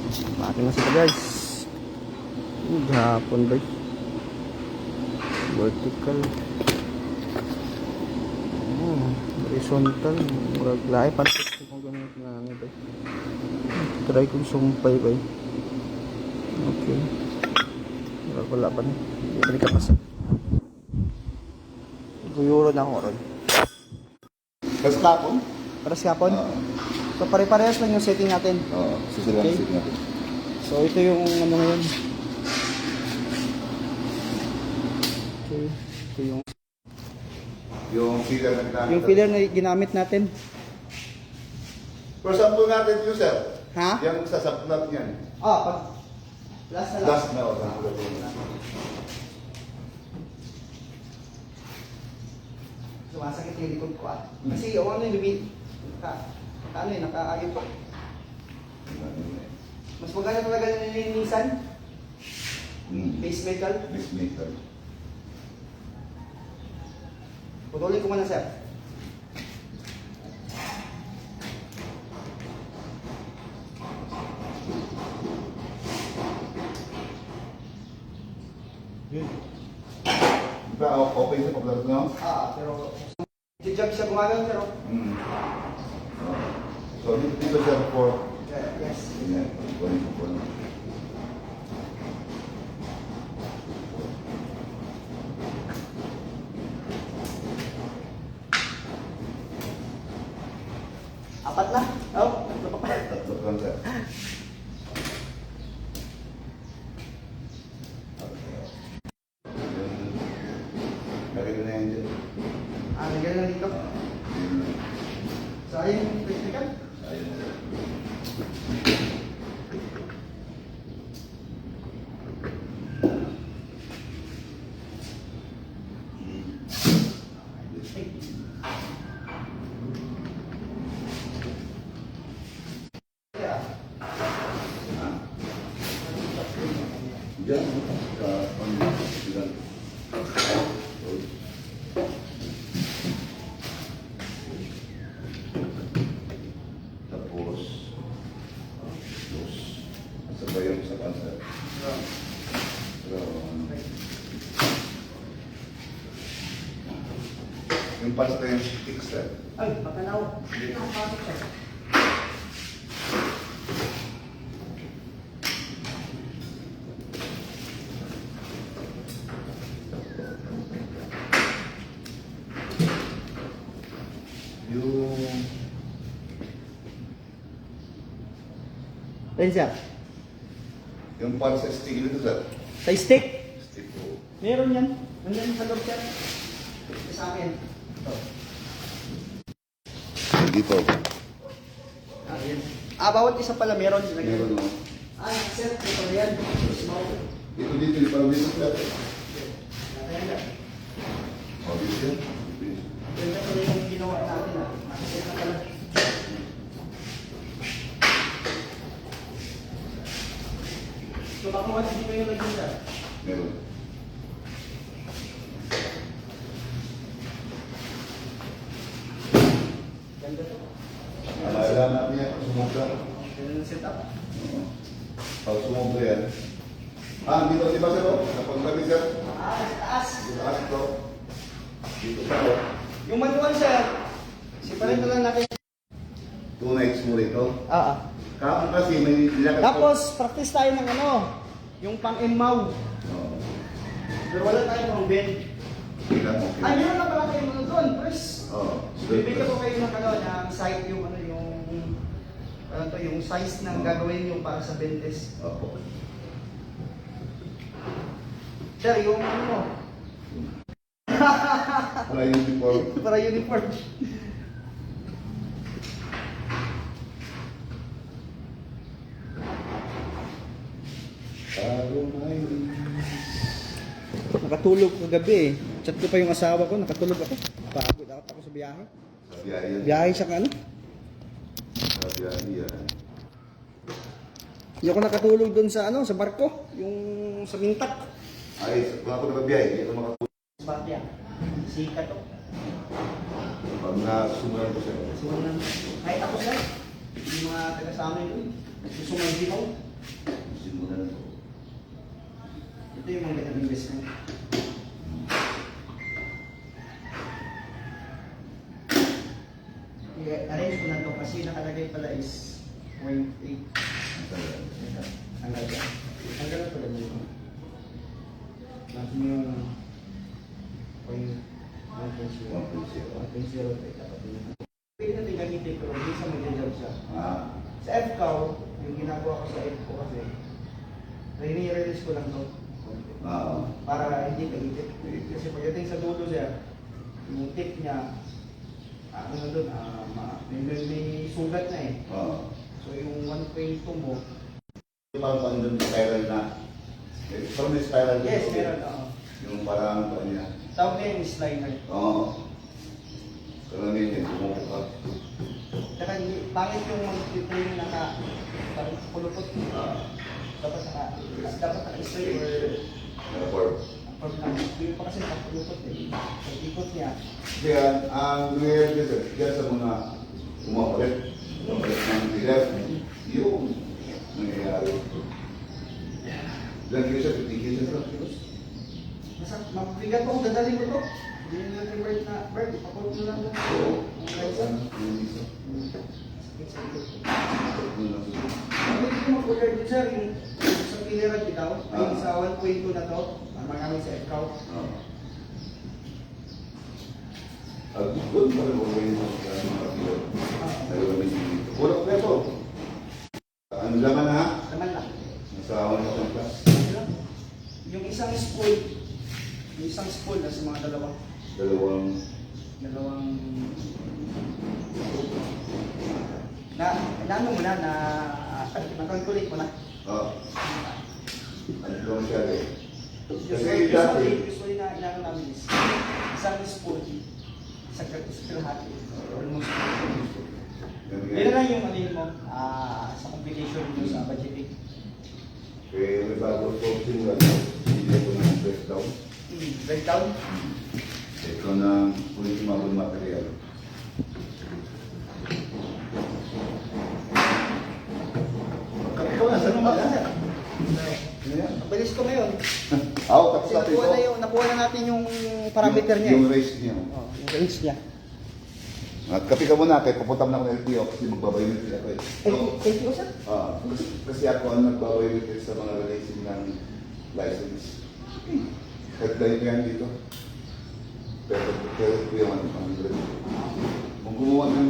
Makina sila guys. Gahapon ba? Vertical. Horizontal. Murag lahi pantik kung ganun na ano ba. Try kong sumpay ba. Okay. Murag wala pa na. Hindi pa nikapasan. Euro na ako ron. Kasi kapon? Paras kapon? So pare-parehas lang yung setting natin. Oo, susunod ang setting natin. So ito yung ano ngayon. Okay. Ito Yung filler na ginamit. yung filler na ginamit natin. For sample natin yun, sir. Ha? Yung sa sample natin yan. Pag last na lang. Last na, o. Sample natin. Sumasakit yung likod ko Kasi yung ano yung lumit. Nakaayos pa. Mas maganda talaga nilinisan. Base metal. Base metal. Putulin ko muna sir. Yun. Diba, okay sa paglagot nyo? Pero jig-jog siya gumagano pero. So, dito siya for... Yes. Yan, kunin ko. Apat na? Oh, tatlo pa pa. Tatlo lang, sir. Nakita na yan dyan. Nagyan lang dito. So ayun yung electrical. Diyan, sa pang-sigan. Tapos, sa bayan sa kansa. Yung pasta yung fix that. Ay, pakalaw. Nakapasok siya. Ayun siya. Yung para sa stick nito, sir. Sa stick. Stick po. Meron yan. Nandiyan sa loob siya. Sa akin. Ito. Dito. Yan. Bawat isa pala meron. Meron, no? Sir. Ito yan. Dito, dito. Parang dito, sir. Ayan. O, dito yan. Ito pala yung ginawa natin. Ito pala. So, baka hindi ko yung lagyan siya. Meron. Ganda to. Alam natin yan, pag sumobra. Ganun ang setup. Pag sumobra yan. Dito si Basero. Kapag tabi, sir. Sa taas. Dito taas ito. Dito pa ito. Yung manual sir, siparin lang natin. 2 nights mo rito. Kapag kasi may nilakad. Tapos, practice tayo ng ano, yung pang-imaw. Pero wala tayong pang bend. Okay. Ay, meron na pala kayo mga doon, press. Oo. Bibigyan ko kayo ng ano, ng site yung ano, yung size ng gagawin yung para sa bentes. Opo. Sir, yung ano mo, Para uniform. para uniform. Nakatulog kagabi eh. Chat ko pa yung asawa ko, nakatulog ako. Pagod ako sa biyahe. Sa biyahe yan. Biyahe siya ano? Sa biyahe yan. Hindi ako nakatulog doon sa ano, sa barko, yung sa Mintak. Ay, kung ako nakabiyahe, hindi ako makatulog. Bakya. Sikat to. Pag nasumulan ko siya. Kahit ako sir, yung mga taga sa amin doon, nagsusumay din ako. Simulan ko. Ito yung mga ganang investment. I-arrange ko na to kasi nakalagay pala is 0.8. Ang ganda. Ang ganda pala nyo. Natin yung 1.0. 1.0 dapat yun. Pwede natin gamitin pero hindi sa mag-job siya. Sa FCOW, yung ginagawa ko sa FCOW kasi, rini-release ko lang to. Para hindi pagitip. Kasi pagdating sa dulo siya, yung tip niya, ano doon, may sugat na eh. So yung 1.2 mo, Parang pang doon spiral na. Parang may spiral doon. yes, meron. Yung parang ano niya. Tawag na yung slider. Oo. Karamihan yan, bumuko ka. Saka pangit yung mag-tip yung parang kulupot. Dapat naka-straight or pag hindi pa kasi nakakulupot eh. Pag-ikot niya. Kaya, ang nangyayari kasi, kaya sa mga umapalit ng bigat, yung nangyayari. Ilang kilos siya? 50 kilos siya? Basta mabigat ko, dadalhin ko to. Hindi nyo natin bird na bird. Ipakot nyo lang. Oo. Ang kaisa. Yung isa. Sakit sa ikot. Yun lang siya. Ano dito mag-order din sir, yung sa Pileran bitaw, ay sa 1.2 na to, ang maraming sa FCOW. Doon pa rin okay yung mga kilo. Dalawa na yung dito. Kulang pa ito. Ano laman ha? Naman lang. Nasa 1% ka. Yung isang spool na sa mga Dalawang ano mo na, na-calculate mo na. ano lang siya eh. Kasi dati, Usually na inano namin is, isang spool, isang kalahati, almost. Yun na yung ano yun mo, sa complication mo sa budgeting. kaya may bago ko simulan, hindi ko ng breakdown. Breakdown? Ito ng ultimate material. Ikaw na, saan ba? Ano yan? Bilis ko ngayon. Tapos Kasi natin nakuha na natin yung parameter niya. Yung race niya. Yung range niya. At kapi ka muna, kaya papunta na ako ng LTO kasi magbabayolate ako eh. Thank you, sir. Kasi ako ang nagbabayolate sa mga releasing ng license. Headline ko yan dito. Pero ko yung 100. Kung gumawa ng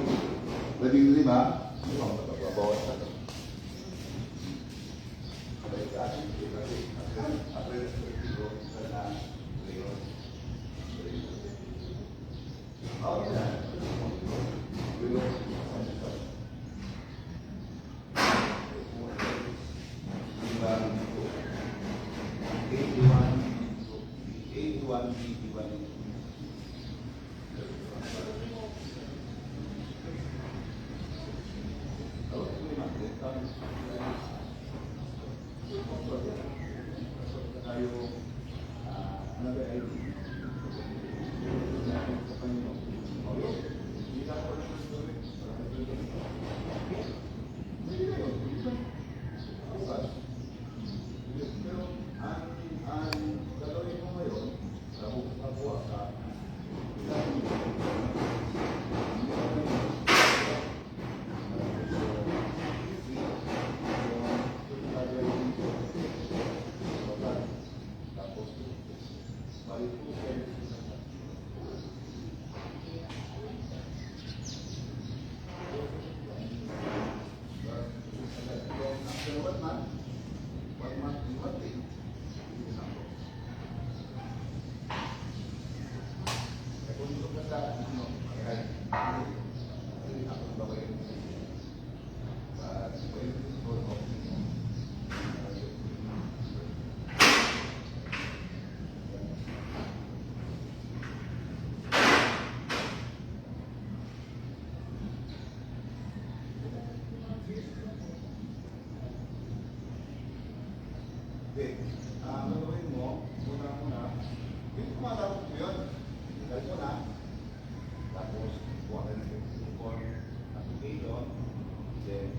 15, babawas na ito. Okay. Ang gagawin mo, muna, yung tumatapos mo yun, dahil mo na, tapos kuha ka ng form application, then,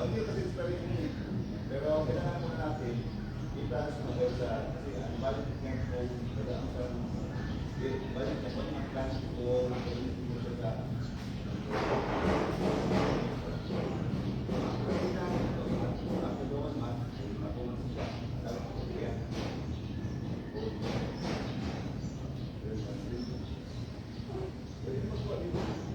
Hindi kasi story mo eh. Pero kailangan muna natin i-trans mo sa kasi ang balik ng phone wala ang sa balik na pag mag-trans ko mo siya sa kasi na ako doon matulog siya alam ko kaya pwede magkuha dito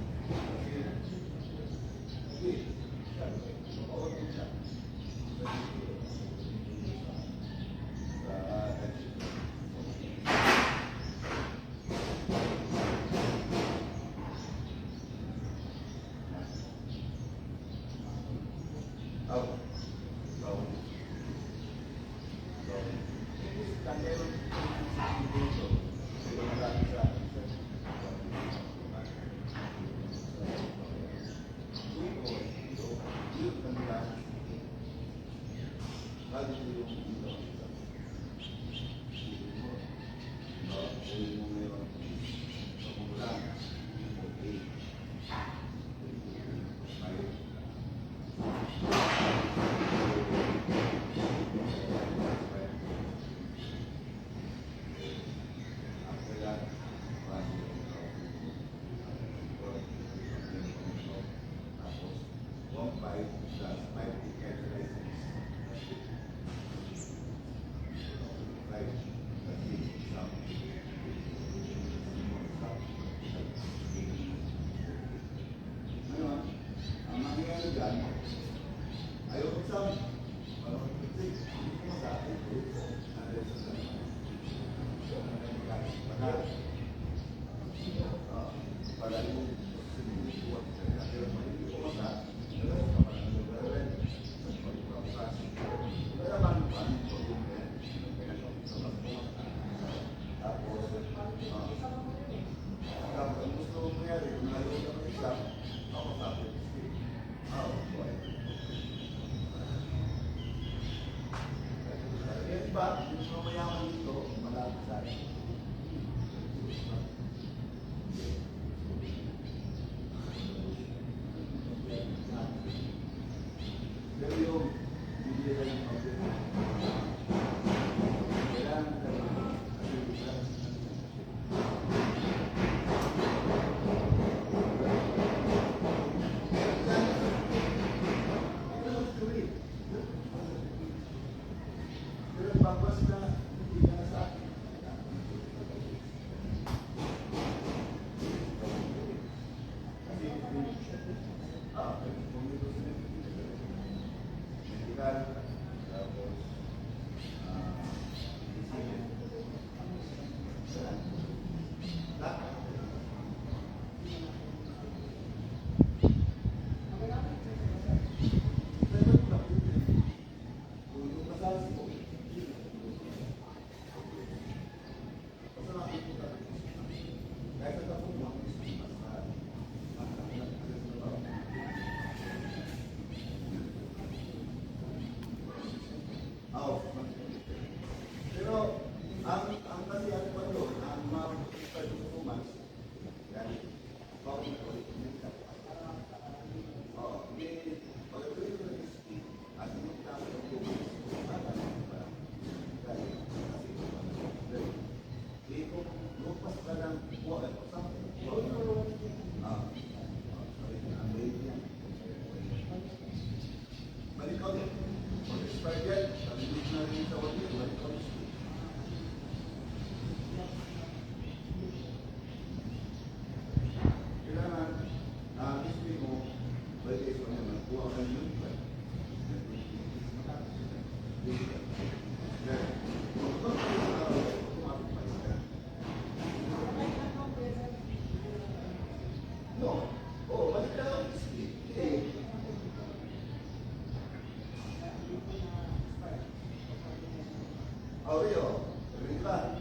Rio, ready ka?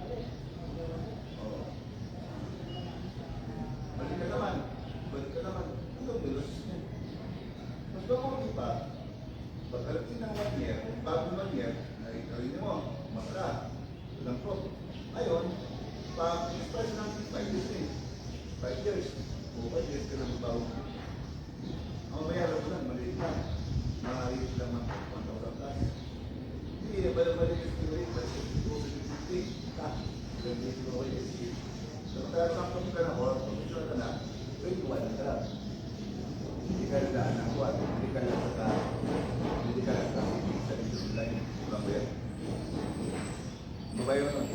Oo. Balik ka naman. Balik ka naman. Ano, bilos niya. Mas mabuti pa, pagkarating ng 1 year, bago 1 year, nakikarinig mo, masara. Ilang po. Ngayon, pag-express ng 5 years eh. 5 years. O 5 years ka lang bago. Ang mayroon ko lang, maliit lang. Nakaliit lang ng 1,000 plus. Hindi, balik-balik yung spirit, balik yung 250. Ganyan yung spirit. So, kaya sa kung ka na or, kung ka na, 21 ka lang. Hindi ka lang ng kuwan, hindi ka lang sa hindi ka lang sa isang line. Walang ba yan? Babayo naman.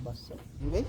basa. Okay?